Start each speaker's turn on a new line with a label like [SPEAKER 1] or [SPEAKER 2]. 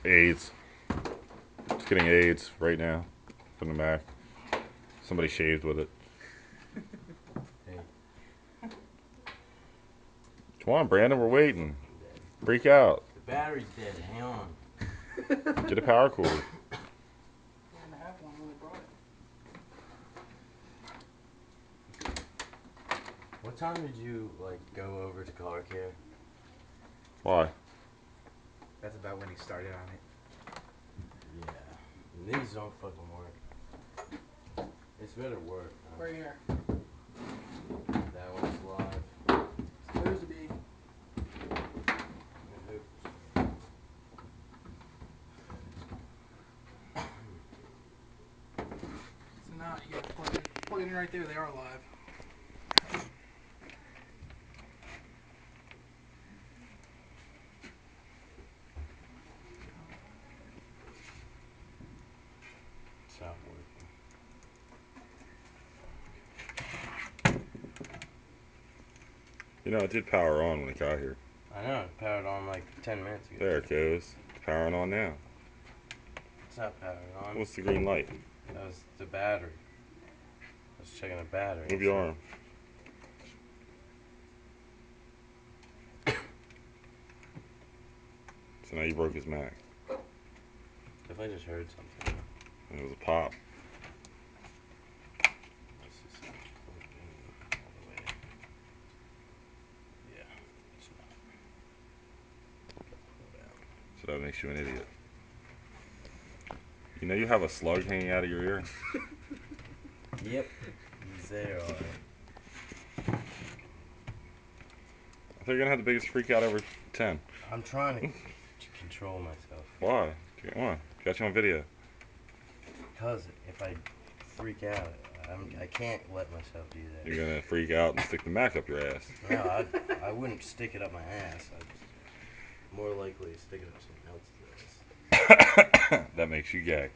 [SPEAKER 1] AIDS. Just getting AIDS right now from the Mac. Somebody shaved with it.
[SPEAKER 2] Hey.
[SPEAKER 1] Come on, Brandon, we're waiting. Freak out.
[SPEAKER 2] The battery's dead. Hang on.
[SPEAKER 1] Get a power cord.
[SPEAKER 3] Didn't have one when we brought it.
[SPEAKER 2] What time did you go over to car care?
[SPEAKER 1] Why?
[SPEAKER 4] That's about when he started on it.
[SPEAKER 2] Yeah. These don't fucking work. It's better work.
[SPEAKER 3] Right here.
[SPEAKER 2] That one's live.
[SPEAKER 3] Supposed to be. So now you gotta plug it in right there. They are live.
[SPEAKER 2] It's not working.
[SPEAKER 1] You know, it did power on when it got here.
[SPEAKER 2] I know. It powered on like 10 minutes ago.
[SPEAKER 1] There it goes. It's powering on now.
[SPEAKER 2] It's not powered on.
[SPEAKER 1] What's the green light?
[SPEAKER 2] That was the battery. I was checking the battery.
[SPEAKER 1] Move your arm. So now you broke his Mac.
[SPEAKER 2] If I just heard something.
[SPEAKER 1] And it was a pop.
[SPEAKER 2] Let's just plug it in all the way. Yeah, it's not.
[SPEAKER 1] So that makes you an idiot. You know you have a slug hanging out of your ear?
[SPEAKER 2] Yep. He's there, alright.
[SPEAKER 1] I thought you were gonna have the biggest freak out over 10.
[SPEAKER 2] I'm trying to control myself.
[SPEAKER 1] Why? Come on. Got you on video.
[SPEAKER 2] Because if I freak out, I can't let myself do that.
[SPEAKER 1] You're gonna freak out and stick the Mac up your ass.
[SPEAKER 2] No, I wouldn't stick it up my ass. I'd more likely stick it up someone else's ass.
[SPEAKER 1] That makes you gay.